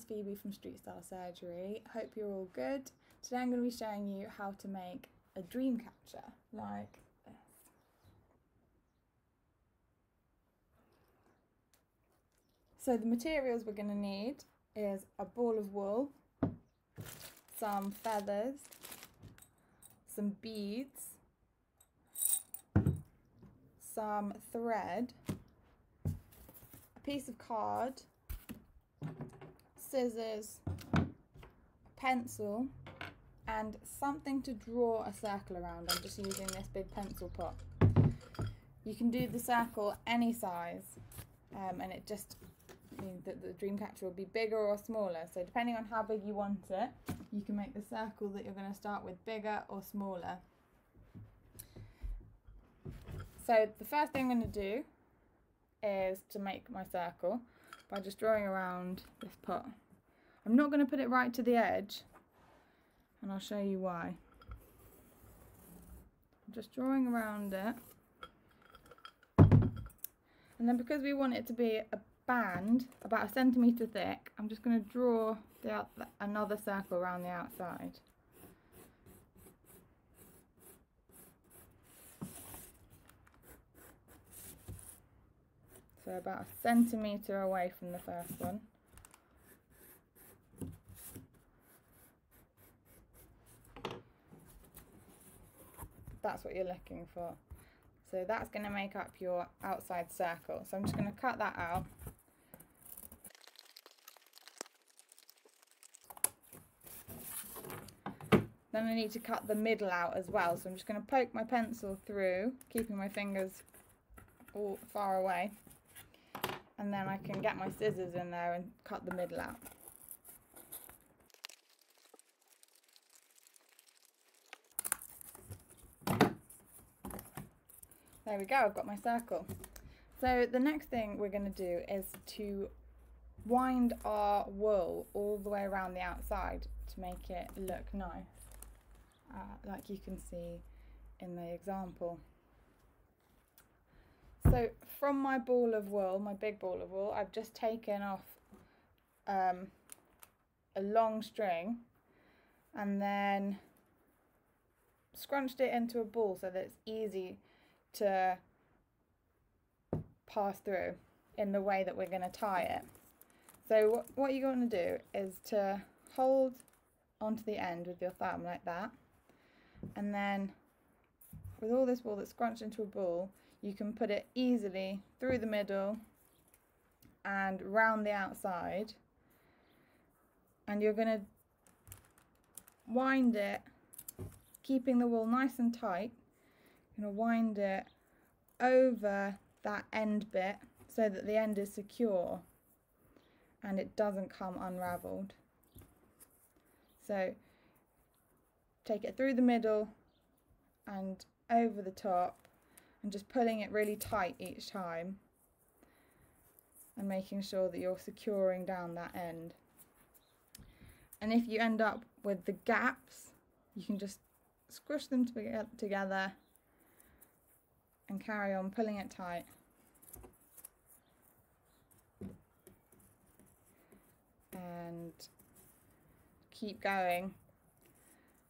is Phoebe from Street Style Surgery. Hope you're all good. Today I'm going to be showing you how to make a dream catcher like this. So the materials we're going to need is a ball of wool, some feathers, some beads, some thread, a piece of card, scissors, a pencil, and something to draw a circle around. I'm just using this big pencil pot. You can do the circle any size, and it just means that the dream catcher will be bigger or smaller. So depending on how big you want it, you can make the circle that you're going to start with bigger or smaller. So the first thing I'm going to do is to make my circle by just drawing around this pot. I'm not going to put it right to the edge, and I'll show you why. I'm just drawing around it, and then because we want it to be a band about 1 centimetre thick, I'm just going to draw another circle around the outside. So about 1 centimetre away from the first one. That's what you're looking for. So that's going to make up your outside circle. So I'm just going to cut that out. Then I need to cut the middle out as well. So I'm just going to poke my pencil through, keeping my fingers all far away. And then I can get my scissors in there and cut the middle out. There we go, I've got my circle. So the next thing we're going to do is to wind our wool all the way around the outside to make it look nice, like you can see in the example. So from my ball of wool, my big ball of wool, I've just taken off a long string and then scrunched it into a ball so that it's easy to pass through in the way that we're going to tie it. So what you're going to do is to hold onto the end with your thumb like that, and then with all this wool that's scrunched into a ball, you can put it easily through the middle and round the outside, and you're going to wind it, keeping the wool nice and tight. You're going to wind it over that end bit so that the end is secure and it doesn't come unravelled. So take it through the middle and over the top, and just pulling it really tight each time and making sure that you're securing down that end. And if you end up with the gaps, you can just squish them together and carry on pulling it tight. And keep going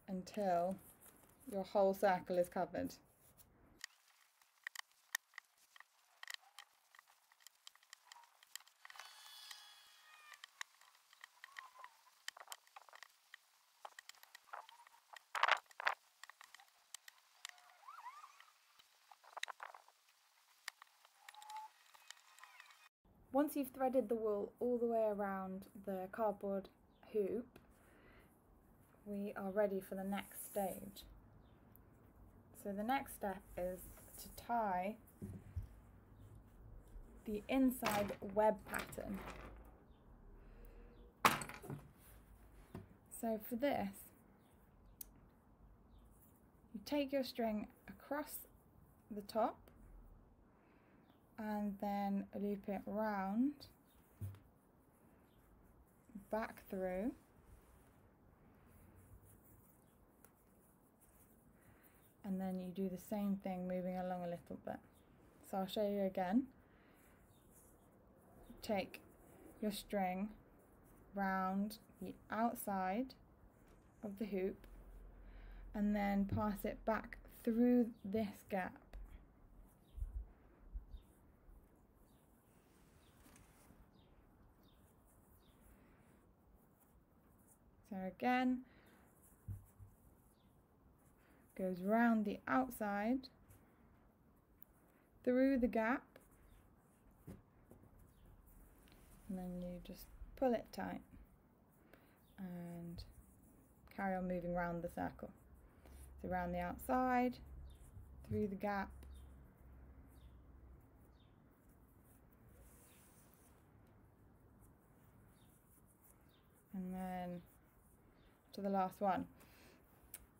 until your whole circle is covered. Once you've threaded the wool all the way around the cardboard hoop, we are ready for the next stage. So the next step is to tie the inside web pattern. So for this, you take your string across the top and then loop it round, back through, and then you do the same thing moving along a little bit. So I'll show you again. Take your string round the outside of the hoop and then pass it back through this gap. So again, goes round the outside, through the gap, and then you just pull it tight and carry on moving around the circle. So around the outside, through the gap, and then to the last one.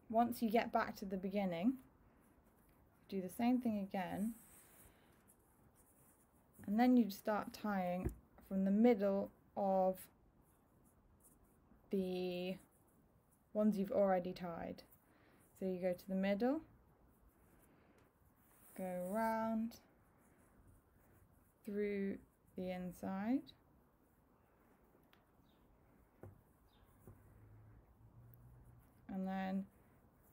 Once you get back to the beginning, do the same thing again, and then you start tying from the middle of the ones you've already tied. So you go to the middle, go round through the inside, and then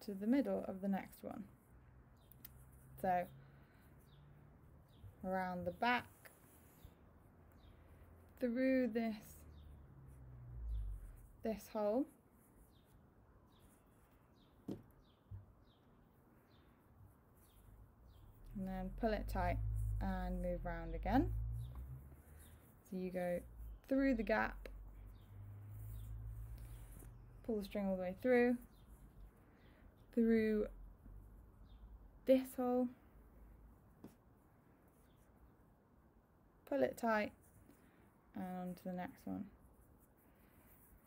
to the middle of the next one. So around the back, through this hole, and then pull it tight and move round again. So you go through the gap, pull the string all the way through this hole, pull it tight, and on to the next one.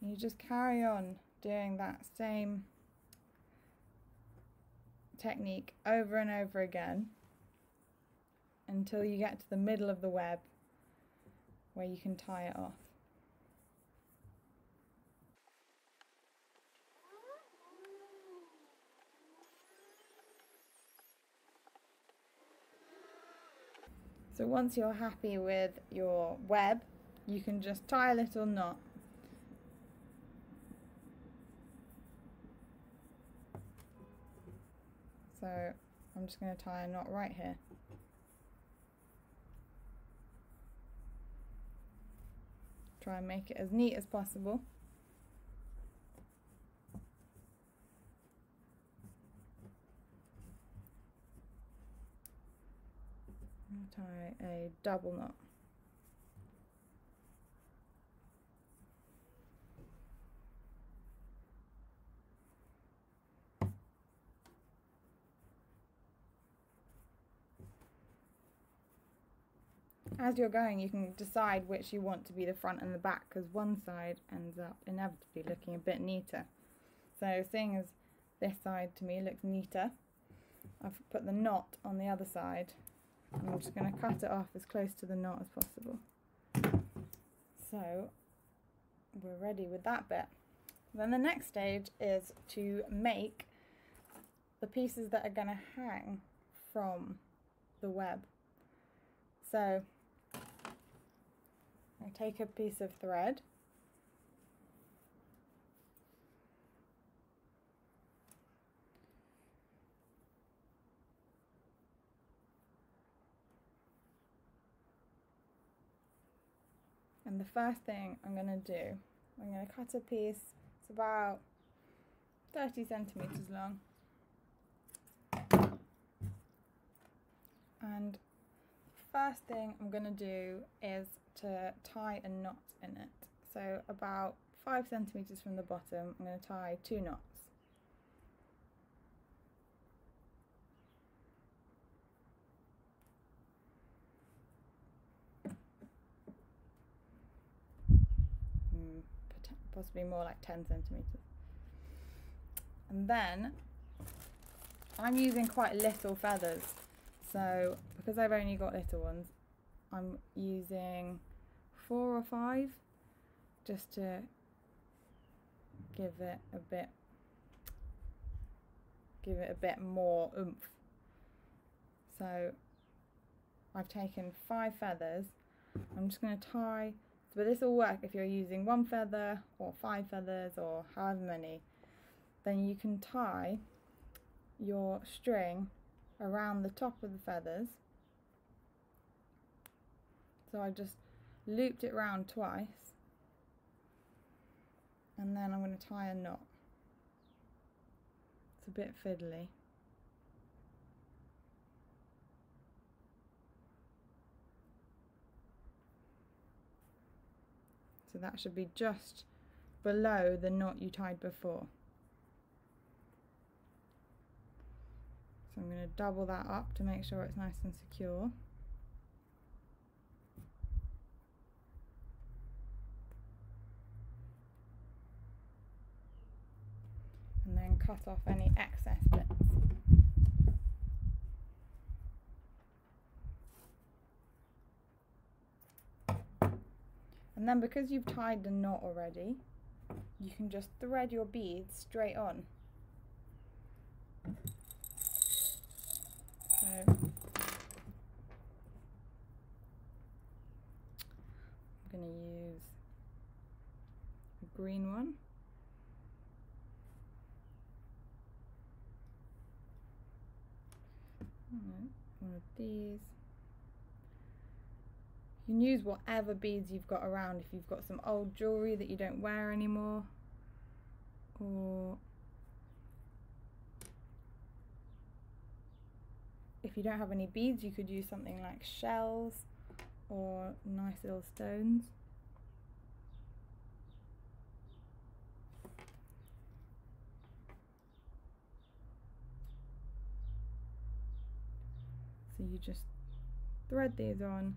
And you just carry on doing that same technique over and over again until you get to the middle of the web where you can tie it off. So once you're happy with your web, you can just tie a little knot. So I'm just going to tie a knot right here. Try and make it as neat as possible. Tie a double knot. As you're going, you can decide which you want to be the front and the back, because one side ends up inevitably looking a bit neater. So seeing as this side to me looks neater, I've put the knot on the other side. I'm just going to cut it off as close to the knot as possible. So we're ready with that bit. Then the next stage is to make the pieces that are going to hang from the web. So I take a piece of thread, and the first thing I'm going to do, I'm going to cut a piece, it's about 30 centimeters long, and first thing I'm going to do is to tie a knot in it. So about 5 centimeters from the bottom, I'm going to tie 2 knots. Possibly more like 10 centimeters. And then I'm using quite little feathers. So because I've only got little ones, I'm using 4 or 5 just to give it a bit more oomph. So I've taken 5 feathers. I'm just going to tie But this will work if you're using 1 feather or 5 feathers or however many. Then you can tie your string around the top of the feathers. So I just looped it round twice, and then I'm going to tie a knot. It's a bit fiddly. So that should be just below the knot you tied before. So I'm going to double that up to make sure it's nice and secure. And then cut off any excess bits. And then because you've tied the knot already, you can just thread your beads straight on. So I'm going to use a green one. One of these. You can use whatever beads you've got around. If you've got some old jewellery that you don't wear anymore, or if you don't have any beads, you could use something like shells or nice little stones. So you just thread these on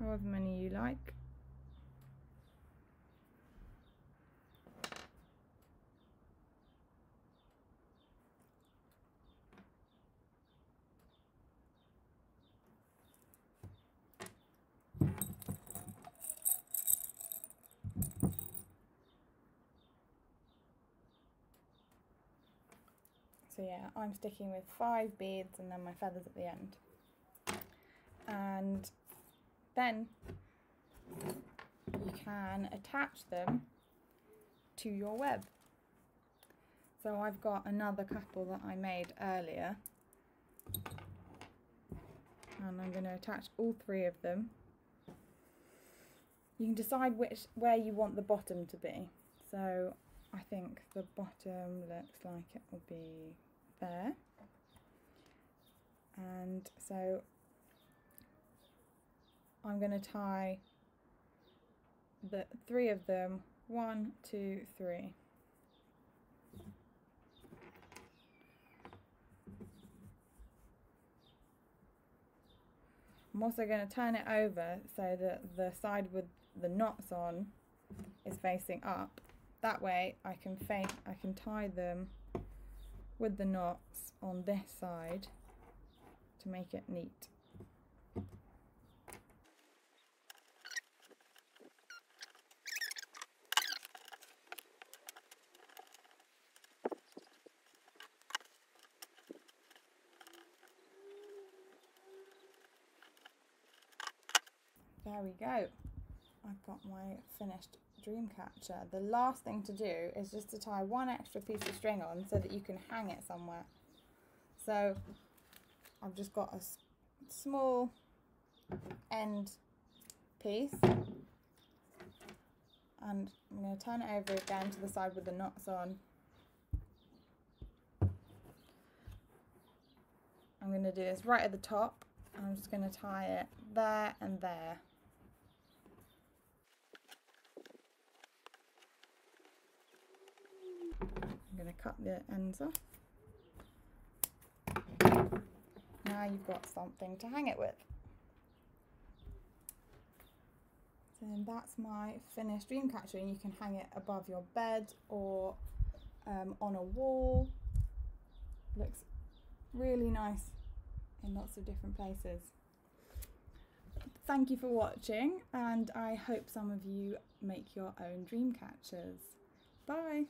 however many you like. So yeah, I'm sticking with 5 beads and then my feathers at the end. And then you can attach them to your web. So I've got another couple that I made earlier, and I'm going to attach all 3 of them. You can decide where you want the bottom to be. So I think the bottom looks like it will be there. And so I'm going to tie the 3 of them, 1, 2, 3. I'm also going to turn it over so that the side with the knots on is facing up. That way I can tie them with the knots on this side to make it neat. There we go. I've got my finished dream catcher. The last thing to do is just to tie 1 extra piece of string on so that you can hang it somewhere. So I've just got a small end piece, and I'm going to turn it over again to the side with the knots on. I'm going to do this right at the top, and I'm just going to tie it there and there. I'm going to cut the ends off. Now you've got something to hang it with. So that's my finished dream catcher, and you can hang it above your bed or on a wall. Looks really nice in lots of different places. Thank you for watching, and I hope some of you make your own dream catchers. Bye!